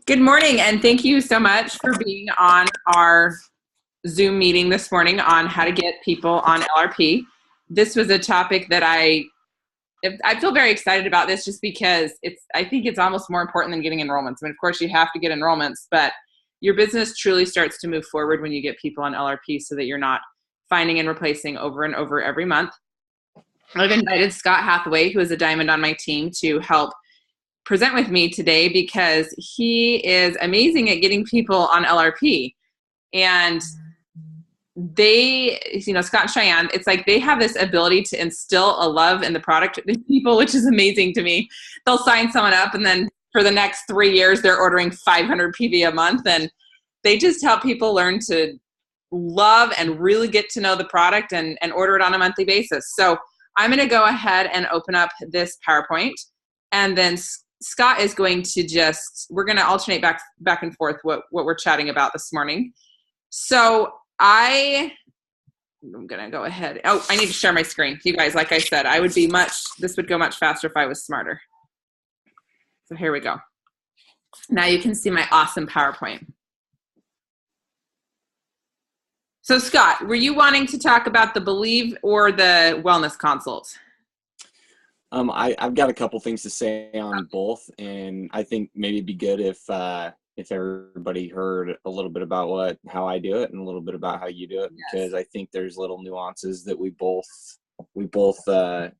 Good morning, and thank you so much for being on our Zoom meeting this morning on how to get people on LRP. This was a topic that I feel very excited about this just because I think it's almost more important than getting enrollments. I mean, of course, you have to get enrollments, but your business truly starts to move forward when you get people on LRP so that you're not finding and replacing over and over every month. I've invited Scott Hathaway, who is a diamond on my team, to help present with me today because he is amazing at getting people on LRP. And they, Scott and Cheyenne, it's like they have this ability to instill a love in the product in people, which is amazing to me. They'll sign someone up, and then for the next 3 years, they're ordering 500 PV a month. And they just help people learn to love and really get to know the product and order it on a monthly basis. So I'm going to go ahead and open up this PowerPoint, and then Scott is going to we're going to alternate back and forth what we're chatting about this morning. So I'm going to go ahead. Oh, I need to share my screen. You guys, like I said, this would go much faster if I was smarter. So here we go. Now you can see my awesome PowerPoint. So Scott, were you wanting to talk about the Believe or the Wellness Consult? I've got a couple things to say on both, and I think maybe it'd be good if everybody heard a little bit about how I do it and a little bit about how you do it, because I think there's little nuances that we both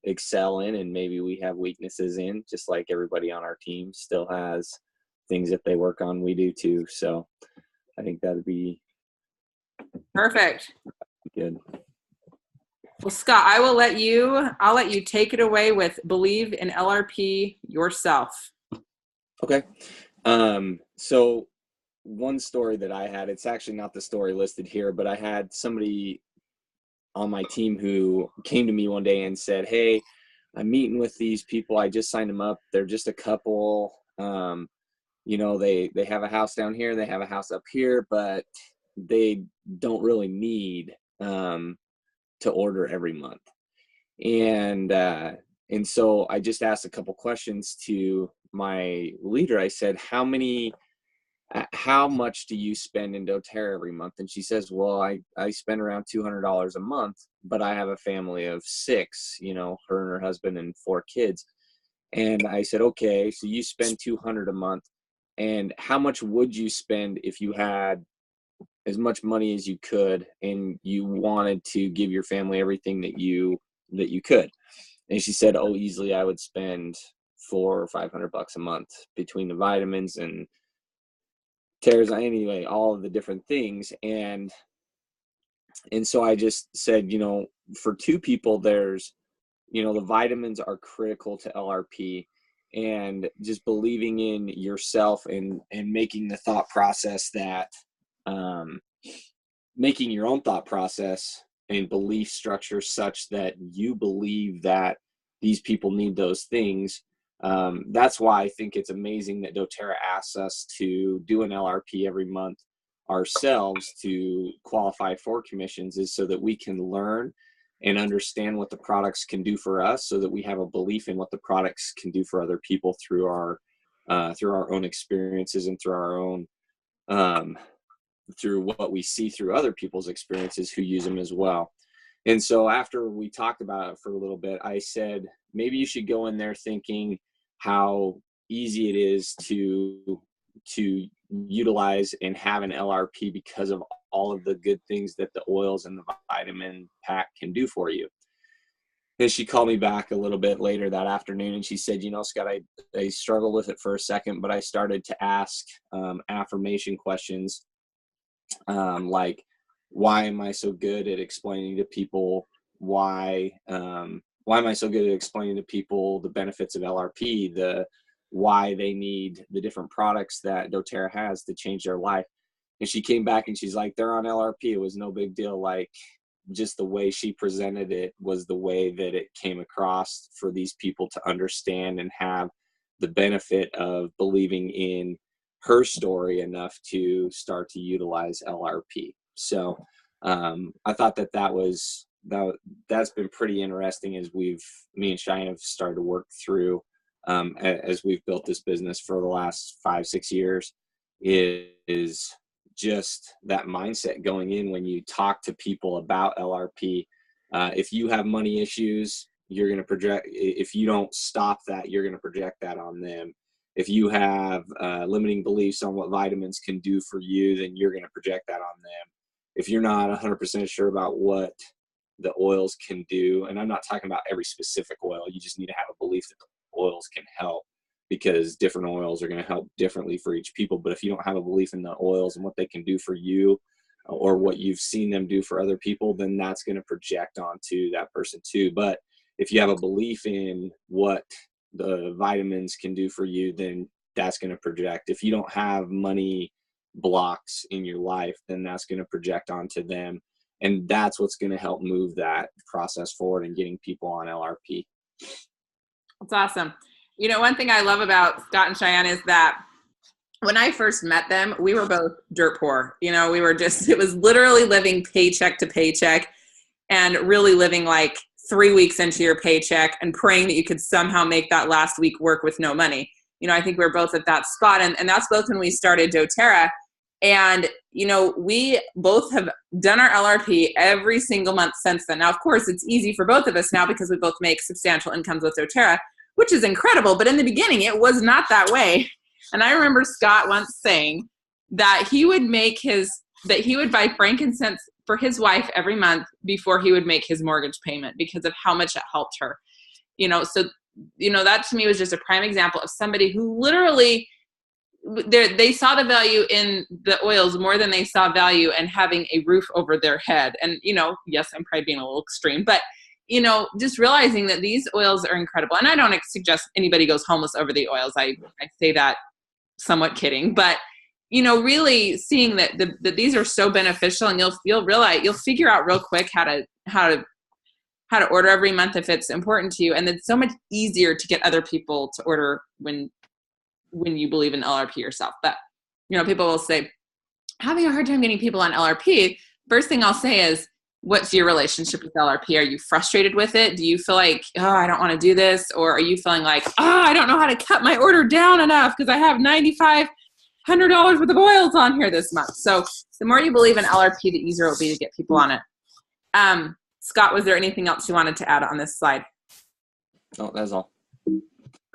excel in, and maybe we have weaknesses in, just like everybody on our team still has things that they work on. We do too. So I think that'd be perfect. Good. Well, Scott, I'll let you take it away with Believe in LRP yourself. Okay. So one story that I had, it's actually not the story listed here, but I had somebody on my team who came to me one day and said, "Hey, I'm meeting with these people. I just signed them up. They're just a couple. They have a house down here, they have a house up here, but they don't really need to order every month." And so I just asked a couple questions to my leader. I said, how much do you spend in doTERRA every month? And she says, well, I spend around $200 a month, but I have a family of 6, her and her husband and 4 kids. And I said, okay, so you spend $200 a month, and how much would you spend if you had as much money as you could and you wanted to give your family everything that you could? And she said, oh, easily I would spend $400 or $500 a month between the vitamins and tears, anyway, all of the different things. And so I just said, for 2 people, there's, the vitamins are critical to LRP, and just believing in yourself and making the thought process that making your own thought process and belief structure such that you believe that these people need those things. That's why I think it's amazing that doTERRA asks us to do an LRP every month ourselves to qualify for commissions, is so that we can learn and understand what the products can do for us, so that we have a belief in what the products can do for other people through our own experiences and through our own through what we see through other people's experiences who use them as well. And so after we talked about it for a little bit, I said, maybe you should go in there thinking how easy it is to utilize and have an LRP because of all of the good things that the oils and the vitamin pack can do for you. And she called me back a little bit later that afternoon, and she said, Scott, I struggled with it for a second, but I started to ask affirmation questions, like, why am I so good at explaining to people why am I so good at explaining to people the benefits of LRP, why they need the different products that doTERRA has to change their life. And she came back and she's like, they're on LRP. It was no big deal. Like, just the way she presented it was the way that it came across for these people to understand and have the benefit of believing in her story enough to start to utilize LRP. So I thought that's been pretty interesting as me and Cheyenne have started to work through as we've built this business for the last 5-6 years. is just that mindset going in when you talk to people about LRP. If you have money issues, you're going to project, if you don't stop that, you're going to project that on them. If you have limiting beliefs on what vitamins can do for you, then you're going to project that on them. If you're not 100% sure about what the oils can do, and I'm not talking about every specific oil, you just need to have a belief that the oils can help, because different oils are going to help differently for each people. But if you don't have a belief in the oils and what they can do for you, or what you've seen them do for other people, then that's going to project onto that person too. But if you have a belief in what the vitamins can do for you, then that's going to project. If you don't have money blocks in your life, then that's going to project onto them. And that's what's going to help move that process forward and getting people on LRP. That's awesome. You know, one thing I love about Scott and Cheyenne is that when I first met them, we were both dirt poor. You know, we were just, it was literally living paycheck to paycheck and really living like 3 weeks into your paycheck and praying that you could somehow make that last week work with no money. You know, I think we're both at that spot. And that's both when we started doTERRA. And, you know, we both have done our LRP every single month since then. Now, of course, it's easy for both of us now because we both make substantial incomes with doTERRA, which is incredible. But in the beginning, it was not that way. And I remember Scott once saying that he would buy frankincense for his wife every month before he would make his mortgage payment because of how much it helped her. You know, so, you know, that to me was just a prime example of somebody who literally, they saw the value in the oils more than they saw value in having a roof over their head. And, you know, yes, I'm probably being a little extreme, but, you know, just realizing that these oils are incredible. And I don't suggest anybody goes homeless over the oils. I say that somewhat kidding, but, you know, really seeing that these are so beneficial, and you'll realize, you'll figure out real quick how to order every month if it's important to you. And it's so much easier to get other people to order when you believe in LRP yourself. But, you know, people will say, having a hard time getting people on LRP. First thing I'll say is, what's your relationship with LRP? Are you frustrated with it? Do you feel like, oh, I don't want to do this? Or are you feeling like, oh, I don't know how to cut my order down enough because I have $9,500 worth of oils on here this month? So the more you believe in LRP, the easier it will be to get people on it. Scott, was there anything else you wanted to add on this slide? No, that's all.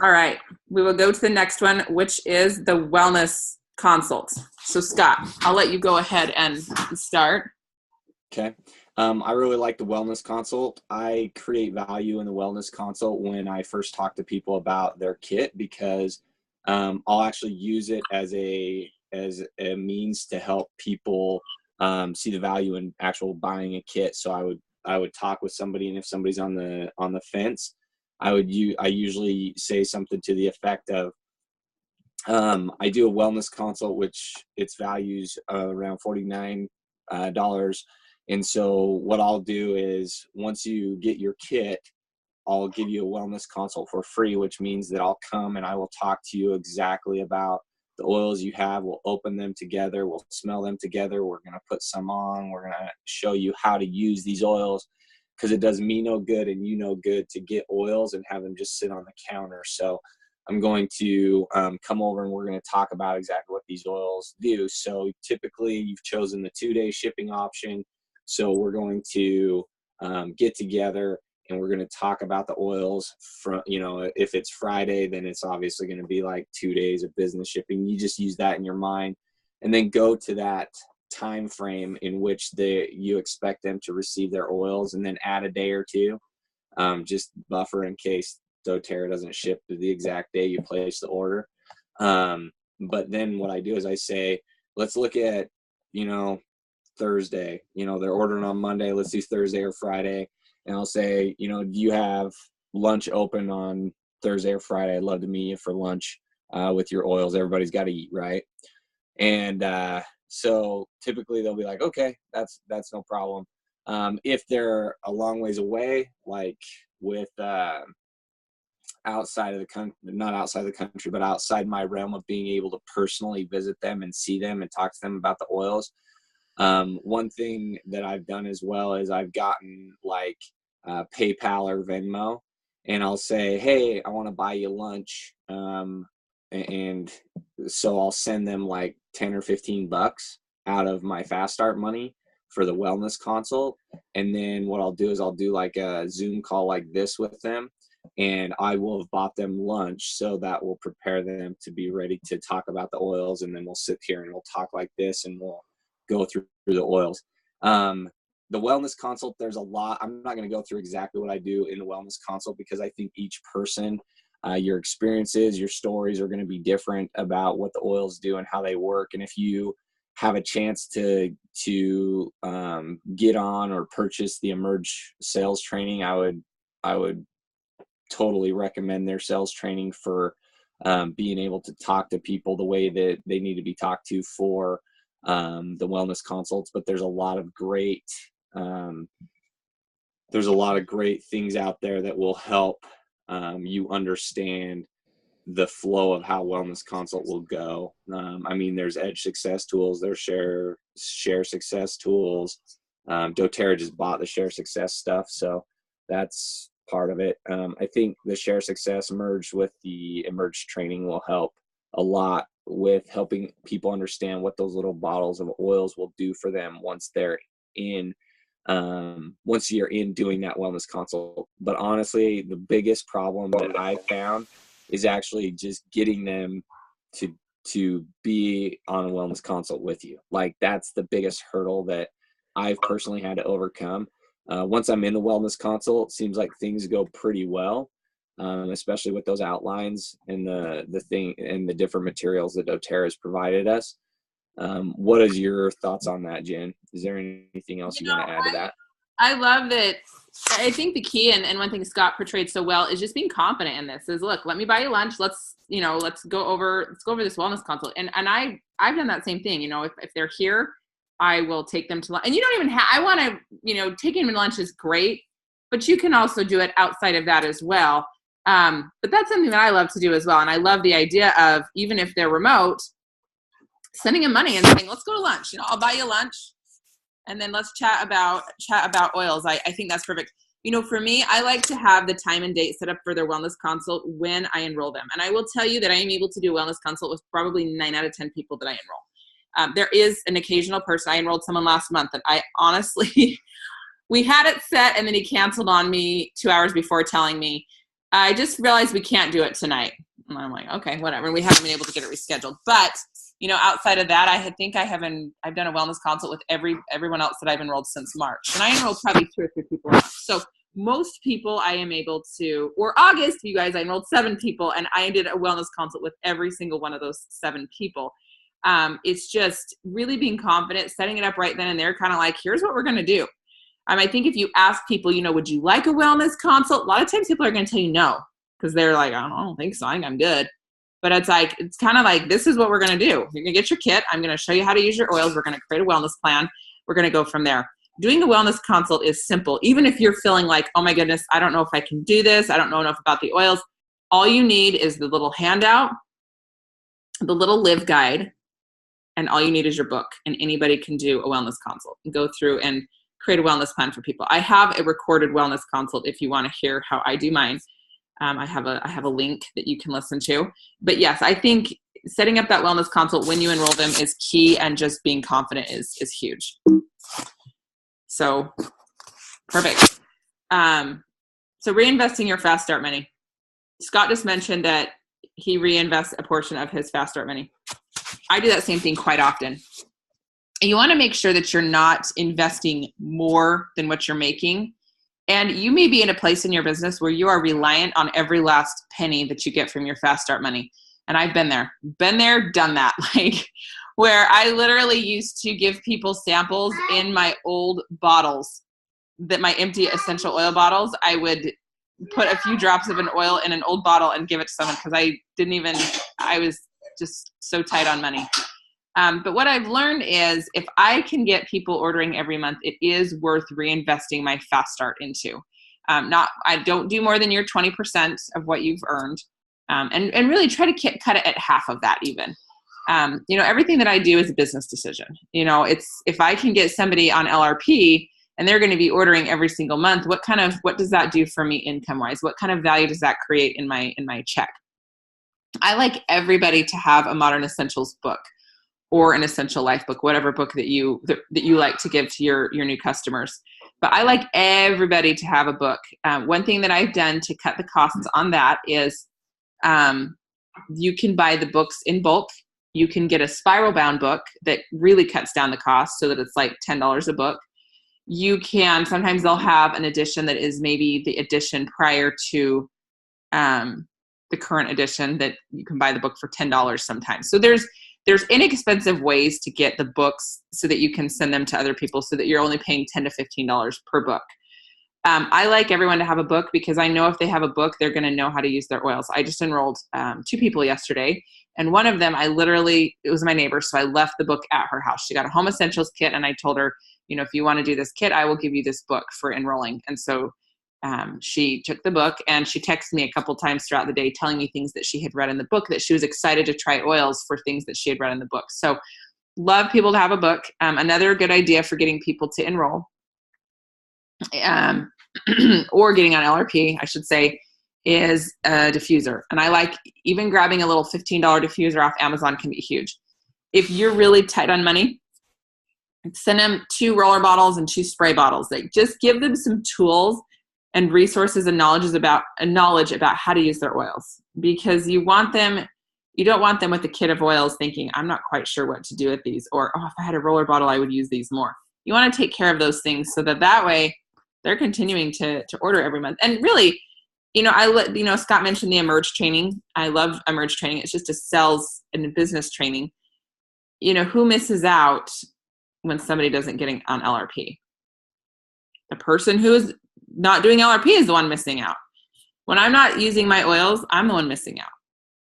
All right. We will go to the next one, which is the wellness consult. So Scott, I'll let you go ahead and start. Okay. I really like the wellness consult. I create value in the wellness consult when I first talk to people about their kit, because I'll actually use it as a means to help people see the value in actual buying a kit. So I would talk with somebody, and if somebody's on the fence, I usually say something to the effect of, I do a wellness consult, which its values around $49. And so what I'll do is, once you get your kit, I'll give you a wellness consult for free, which means that I'll come and I will talk to you exactly about the oils you have. We'll open them together. We'll smell them together. We're going to put some on. We're going to show you how to use these oils, because it does me no good and you no good to get oils and have them just sit on the counter. So I'm going to come over and we're going to talk about exactly what these oils do. So typically you've chosen the 2-day shipping option. So we're going to get together and we're going to talk about the oils. From, you know, if it's Friday, then it's obviously going to be like 2 days of business shipping. You just use that in your mind, and then go to that time frame in which you expect them to receive their oils, and then add a day or two, just buffer in case doTERRA doesn't ship to the exact day you place the order. But then what I do is I say, let's look at, you know, Thursday. You know, they're ordering on Monday. Let's do Thursday or Friday. And I'll say, you know, do you have lunch open on Thursday or Friday? I'd love to meet you for lunch with your oils. Everybody's got to eat, right? And so typically they'll be like, okay, that's no problem. If they're a long ways away, like with outside of the country, not outside the country, but outside my realm of being able to personally visit them and see them and talk to them about the oils. One thing that I've done as well is I've gotten like PayPal or Venmo, and I'll say, hey, I want to buy you lunch. And so I'll send them like 10 or 15 bucks out of my Fast Start money for the wellness consult. And then what I'll do is I'll do like a Zoom call like this with them, and I will have bought them lunch, so that will prepare them to be ready to talk about the oils. And then we'll sit here and we'll talk like this, and we'll go through the oils. The wellness consult, there's a lot. I'm not going to go through exactly what I do in the wellness consult, because I think each person, your experiences, your stories are going to be different about what the oils do and how they work. And if you have a chance to get on or purchase the Emerge sales training, I would totally recommend their sales training for being able to talk to people the way that they need to be talked to for the wellness consults. But there's a lot of great things out there that will help you understand the flow of how wellness consult will go. I mean, there's Edge Success tools, there's share success tools. doTERRA just bought the share success stuff, so that's part of it. I think the share success merged with the Emerge training will help a lot with helping people understand what those little bottles of oils will do for them once they're in once you're in doing that wellness consult. But honestly, the biggest problem that I found is actually just getting them to be on a wellness consult with you. Like, that's the biggest hurdle that I've personally had to overcome. Once I'm in the wellness consult, it seems like things go pretty well, especially with those outlines and the thing and the different materials that doTERRA has provided us. What is your thoughts on that, Jen? Is there anything else you want to add to that? I love that. I think the key, and one thing Scott portrayed so well, is just being confident in this. Is, look, let me buy you lunch. Let's go over this wellness consult. And I've done that same thing. You know, if they're here, I will take them to lunch. And you don't even have, I want to, taking them to lunch is great, but you can also do it outside of that as well. But that's something that I love to do as well. And I love the idea of, even if they're remote, sending them money and saying, let's go to lunch. I'll buy you lunch, and then let's chat about oils. I think that's perfect. For me, I like to have the time and date set up for their wellness consult when I enroll them. And I will tell you that I am able to do a wellness consult with probably 9 out of 10 people that I enroll. There is an occasional person. I enrolled someone last month that I honestly, we had it set, and then he canceled on me 2 hours before telling me, I just realized we can't do it tonight. And I'm like, okay, whatever. We haven't been able to get it rescheduled. But outside of that, I've done a wellness consult with everyone else that I've enrolled since March. And I enrolled probably 2 or 3 people. So most people I am able to, or August, you guys, I enrolled 7 people, and I did a wellness consult with every single one of those 7 people. It's just really being confident, setting it up right then and there, kind of like, here's what we're going to do. I think if you ask people, would you like a wellness consult? A lot of times people are going to tell you no, because they're like, I don't think so. I think I'm good. But it's kind of like, this is what we're going to do. You're going to get your kit. I'm going to show you how to use your oils. We're going to create a wellness plan. We're going to go from there. Doing a wellness consult is simple. Even if you're feeling like, oh my goodness, I don't know if I can do this. I don't know enough about the oils. All you need is the little handout, the little live guide, and all you need is your book. And anybody can do a wellness consult and go through and create a wellness plan for people. I have a recorded wellness consult if you want to hear how I do mine. I have a link that you can listen to. But yes, I think setting up that wellness consult when you enroll them is key, and just being confident is huge. So perfect. So reinvesting your Fast Start money. Scott just mentioned that he reinvests a portion of his Fast Start money. I do that same thing quite often. And you want to make sure that you're not investing more than what you're making. And you may be in a place in your business where you are reliant on every last penny that you get from your Fast Start money. And I've been there, done that. Like, where I literally used to give people samples in my old bottles, that my empty essential oil bottles. I would put a few drops of an oil in an old bottle and give it to someone, because I was just so tight on money. But what I've learned is, if I can get people ordering every month, it is worth reinvesting my Fast Start into. I don't do more than your 20% of what you've earned, and really try to cut it at half of that even. Everything that I do is a business decision. It's, if I can get somebody on LRP and they're going to be ordering every single month, what does that do for me income wise? What kind of value does that create in my check? I like everybody to have a Modern Essentials book, or an essential life book, whatever book that you like to give to your new customers. But I like everybody to have a book. One thing that I've done to cut the costs on that is you can buy the books in bulk. You can get a spiral bound book that really cuts down the cost so that it's like $10 a book. You can, sometimes they'll have an edition that is maybe the edition prior to the current edition, that you can buy the book for $10 sometimes. So there's inexpensive ways to get the books so that you can send them to other people so that you're only paying $10 to $15 per book. I like everyone to have a book because I know if they have a book, they're going to know how to use their oils. I just enrolled 2 people yesterday, and one of them, it was my neighbor, so I left the book at her house. She got a home essentials kit, and I told her, if you want to do this kit, I will give you this book for enrolling. And so she took the book, and she texted me a couple times throughout the day telling me things that she had read in the book, that she was excited to try oils for things that she had read in the book. So love people to have a book. Another good idea for getting people to enroll or getting on LRP, I should say, is a diffuser. And I like even grabbing a little $15 diffuser off Amazon can be huge. If you're really tight on money, send them 2 roller bottles and 2 spray bottles. Like, just give them some tools and resources and knowledge about how to use their oils, because you don't want them with a kit of oils thinking, I'm not quite sure what to do with these, or, oh, if I had a roller bottle, I would use these more. You want to take care of those things so that way they're continuing to order every month. And really, Scott mentioned the Emerge training. I love Emerge training. It's just a sales and business training. Who misses out when somebody doesn't get on LRP? The person who is not doing LRP is the one missing out. When I'm not using my oils, I'm the one missing out.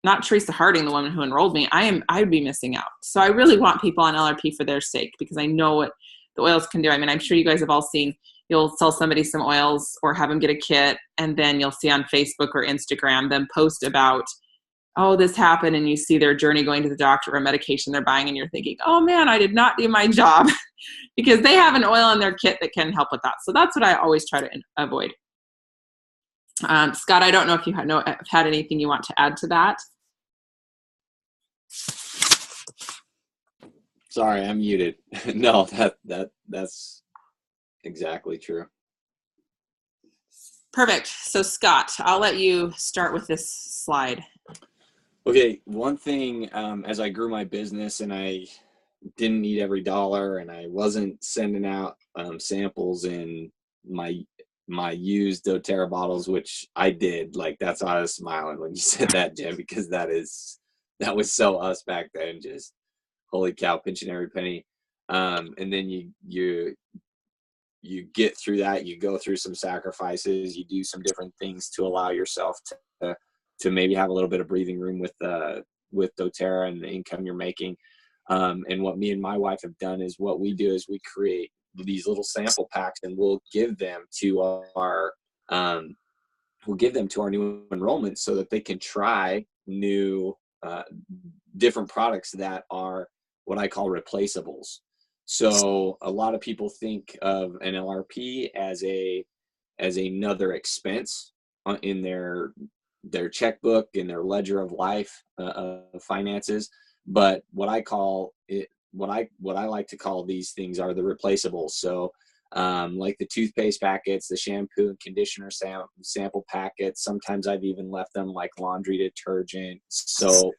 Not Teresa Harding, the woman who enrolled me. I'd be missing out. So I really want people on LRP for their sake, because I know what the oils can do. I mean, I'm sure you guys have all seen, you'll sell somebody some oils or have them get a kit, and then you'll see on Facebook or Instagram them post about, oh, this happened, and you see their journey going to the doctor or medication they're buying, and you're thinking, oh man, I did not do my job, because they have an oil in their kit that can help with that. So that's what I always try to avoid. Scott, I don't know if you have had anything you want to add to that. Sorry, I'm muted. No, that's exactly true. Perfect. So Scott, I'll let you start with this slide. Okay, one thing, as I grew my business and I didn't need every dollar, and I wasn't sending out samples in my used doTERRA bottles, which I did. Like, that's why I was smiling when you said that, Jen, because that was so us back then. Just holy cow, pinching every penny. And then you get through that, you go through some sacrifices, you do some different things to allow yourself to maybe have a little bit of breathing room with doTERRA and the income you're making. And what me and my wife have done is, what we do is we create these little sample packs, and we'll give them to our new enrollments so that they can try new different products that are what I call replaceables. So a lot of people think of an LRP as another expense in their checkbook, in their ledger of life, finances. But what I like to call these things are the replaceables. So like the toothpaste packets, the shampoo and conditioner sample packets. Sometimes I've even left them like laundry detergent. So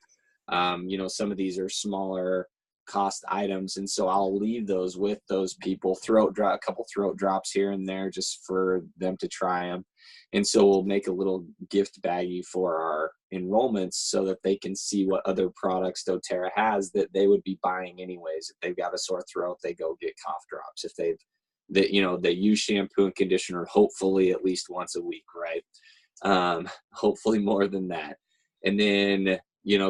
some of these are smaller cost items, and so I'll leave those with those people, a couple throat drops here and there just for them to try them. And so we'll make a little gift baggie for our enrollments so that they can see what other products doTERRA has that they would be buying anyways. If they've got a sore throat, they go get cough drops. If they use shampoo and conditioner, hopefully at least once a week, right? Hopefully more than that. And then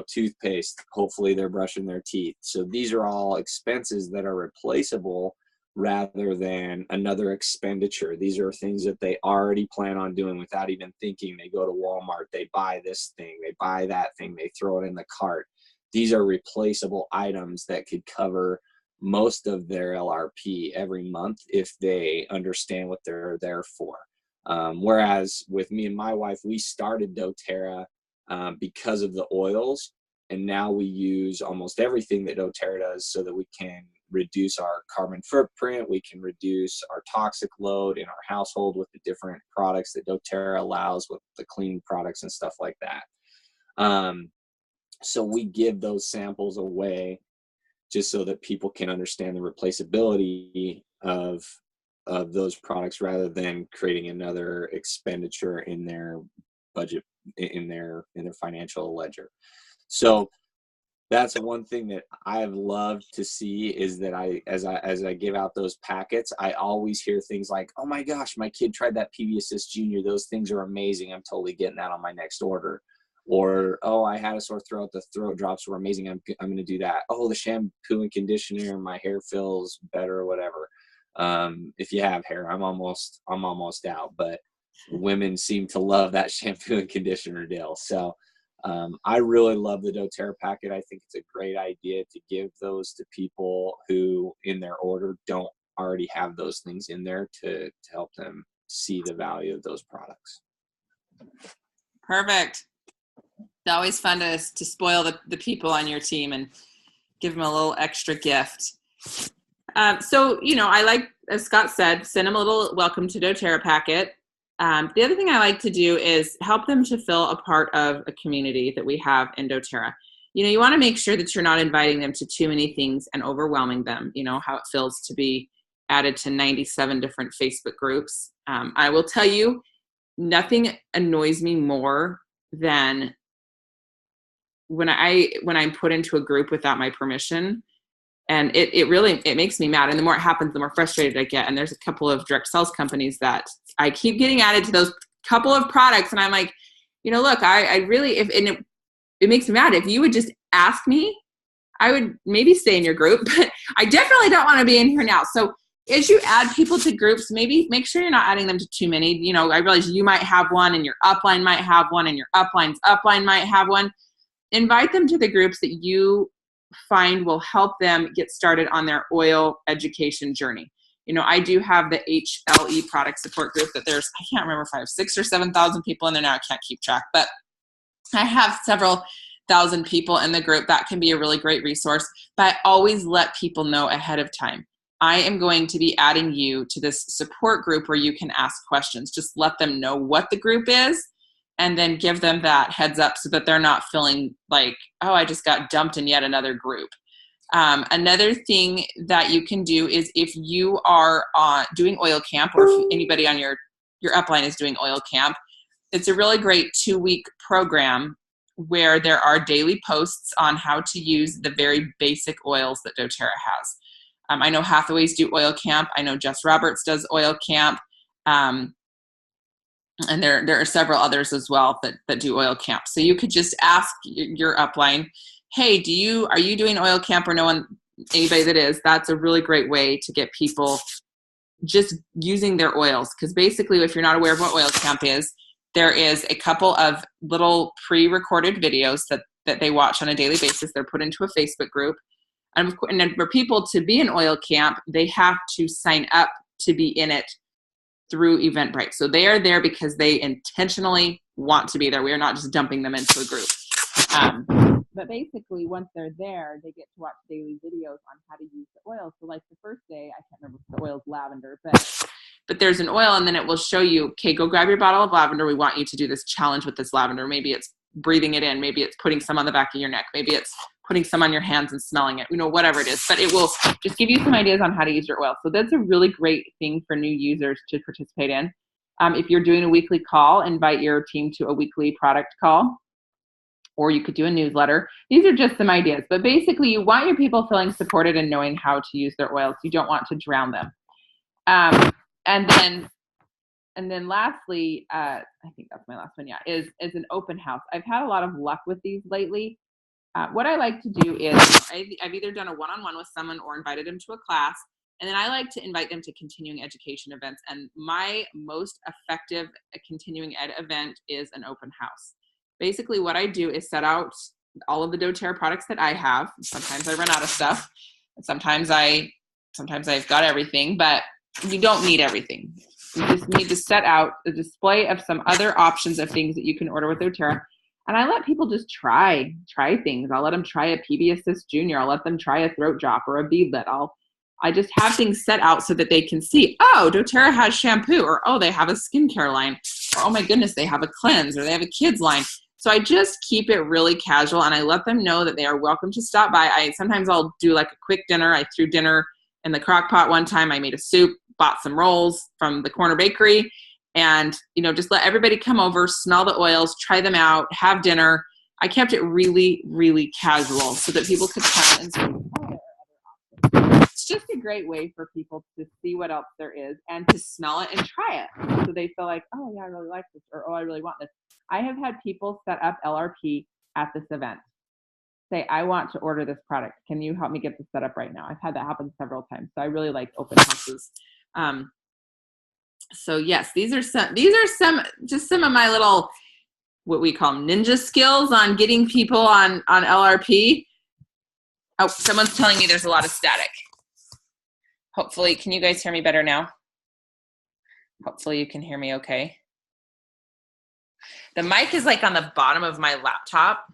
toothpaste, hopefully they're brushing their teeth. So these are all expenses that are replaceable rather than another expenditure. These are things that they already plan on doing without even thinking. They go to Walmart, they buy this thing, they buy that thing, they throw it in the cart. These are replaceable items that could cover most of their LRP every month if they understand what they're there for. Whereas with me and my wife, we started doTERRA because of the oils, And now we use almost everything that doTERRA does so that we can reduce our carbon footprint. We can reduce our toxic load in our household with the different products that doTERRA allows, with the cleaning products and stuff like that. So we give those samples away just so that people can understand the replaceability of those products, rather than creating another expenditure in their budget, in their financial ledger. So that's one thing that I've loved to see, is that as I give out those packets, I always hear things like, "Oh my gosh, my kid tried that PV Assist Junior. Those things are amazing. I'm totally getting that on my next order." Or, "Oh, I had a sore throat. The throat drops were amazing. I'm going to do that." "Oh, the shampoo and conditioner, my hair feels better," or whatever. If you have hair, I'm almost out, but women seem to love that shampoo and conditioner deal. So I really love the doTERRA packet. I think it's a great idea to give those to people who in their order don't already have those things in there, to help them see the value of those products. Perfect. It's always fun to spoil the people on your team and give them a little extra gift. So, I like, as Scott said, send them a little welcome to doTERRA packet. The other thing I like to do is help them to feel a part of a community that we have in doTERRA. You want to make sure that you're not inviting them to too many things and overwhelming them. How it feels to be added to 97 different Facebook groups. I will tell you, nothing annoys me more than when I'm put into a group without my permission. And it really makes me mad. And the more it happens, the more frustrated I get. And there's a couple of direct sales companies that I keep getting added to those couple of products. And I'm like, look, I really, it makes me mad. If you would just ask me, I would maybe stay in your group, but I definitely don't want to be in here now. So as you add people to groups, maybe make sure you're not adding them to too many. I realize you might have one, and your upline might have one, and your upline's upline might have one. Invite them to the groups that you find will help them get started on their oil education journey. I do have the HLE product support group that I can't remember if I have 6,000 or 7,000 people in there now. I can't keep track, but I have several thousand people in the group. That can be a really great resource, but I always let people know ahead of time. I am going to be adding you to this support group where you can ask questions. Just let them know what the group is, and then give them that heads up so that they're not feeling like, oh, I just got dumped in yet another group. Another thing that you can do is, if you are doing oil camp, or if anybody on your upline is doing oil camp, it's a really great 2-week program where there are daily posts on how to use the very basic oils that doTERRA has. I know Hathaway's do oil camp. I know Jess Roberts does oil camp. And there are several others as well that do oil camp. So you could just ask your upline, hey, are you doing oil camp, or anybody that is? That's a really great way to get people just using their oils. Because basically, if you're not aware of what oil camp is, there is a couple of little pre-recorded videos that they watch on a daily basis. They're put into a Facebook group. And then for people to be in oil camp, they have to sign up to be in it through Eventbrite. So they are there because they intentionally want to be there. We are not just dumping them into a group. But basically, once they're there, they get to watch daily videos on how to use the oil. So like the first day, I can't remember if the oil's lavender, but there's an oil, and then it will show you, okay, go grab your bottle of lavender. We want you to do this challenge with this lavender. Maybe it's breathing it in. Maybe it's putting some on the back of your neck. Maybe it's putting some on your hands and smelling it, whatever it is, but it will just give you some ideas on how to use your oil. So that's a really great thing for new users to participate in. If you're doing a weekly call, invite your team to a weekly product call, or you could do a newsletter. These are just some ideas, but basically you want your people feeling supported and knowing how to use their oils. You don't want to drown them. And then lastly, I think that's my last one, is an open house. I've had a lot of luck with these lately. What I like to do is I've either done a one-on-one with someone or invited them to a class, and then I like to invite them to continuing education events. And my most effective continuing ed event is an open house. Basically, what I do is set out all of the doTERRA products that I have. Sometimes I run out of stuff. Sometimes I've got everything, but you don't need everything. You just need to set out a display of some other options of things that you can order with doTERRA. And I let people just try things. I'll let them try a PB Assist Junior. I'll let them try a throat drop or a beadlet. I just have things set out so that they can see, oh, doTERRA has shampoo, or oh, they have a skincare line, or oh my goodness, they have a cleanse, or they have a kids line. So I just keep it really casual, and I let them know that they are welcome to stop by. Sometimes I'll do like a quick dinner. I threw dinner in the crock pot one time. I made a soup, bought some rolls from the corner bakery, and just let everybody come over, smell the oils, try them out, have dinner. I kept it really, really casual so that people could come and see, oh, there are other options. It's just a great way for people to see what else there is and to smell it and try it. So they feel like, oh yeah, I really like this, or oh, I really want this. I have had people set up LRP at this event. Say, I want to order this product. Can you help me get this set up right now? I've had that happen several times. So I really like open houses. So yes, these are some of my little, what we call them, ninja skills on getting people on LRP. Oh, someone's telling me there's a lot of static. Hopefully, can you guys hear me better now? Hopefully you can hear me okay. The mic is like on the bottom of my laptop.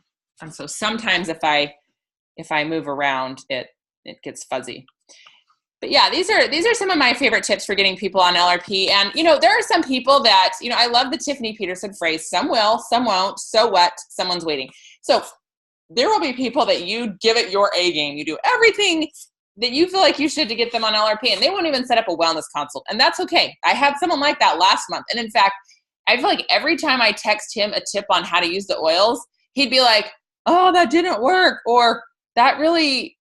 And so sometimes if I move around, it gets fuzzy. But yeah, these are some of my favorite tips for getting people on LRP. And, there are some people that, I love the Tiffany Peterson phrase, some will, some won't, so what, someone's waiting. So there will be people that you give it your A game. You do everything that you feel like you should to get them on LRP, and they won't even set up a wellness consult. And that's okay. I had someone like that last month. And in fact, I feel like every time I text him a tip on how to use the oils, he'd be like, oh, that didn't work, or that really,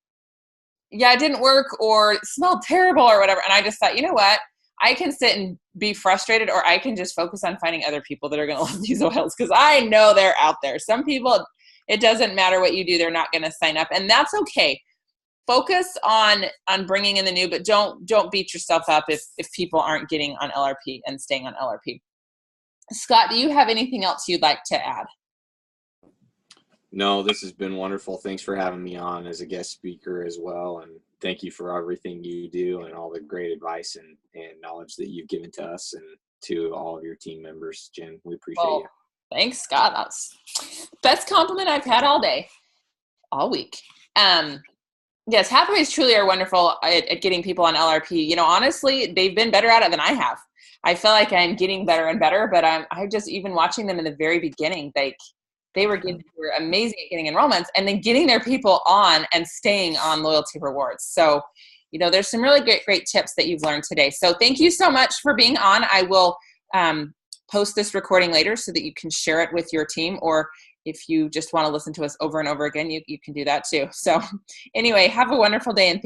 yeah, it didn't work, or it smelled terrible, or whatever. And I just thought, you know what? I can sit and be frustrated, or I can just focus on finding other people that are going to love these oils, because I know they're out there. Some people, it doesn't matter what you do, they're not going to sign up, and that's okay. Focus on bringing in the new, but don't beat yourself up if people aren't getting on LRP and staying on LRP. Scott, do you have anything else you'd like to add? No, this has been wonderful. Thanks for having me on as a guest speaker as well. And thank you for everything you do and all the great advice and knowledge that you've given to us and to all of your team members, Jen. We appreciate you. Thanks, Scott. That's the best compliment I've had all day, all week. Yes, Hathaways truly are wonderful at getting people on LRP. Honestly, they've been better at it than I have. I feel like I'm getting better and better, but I just, even watching them in the very beginning, they were amazing at getting enrollments and then getting their people on and staying on loyalty rewards. So, there's some really great tips that you've learned today. So thank you so much for being on. I will post this recording later so that you can share it with your team, or if you just want to listen to us over and over again, you can do that too. So anyway, have a wonderful day, and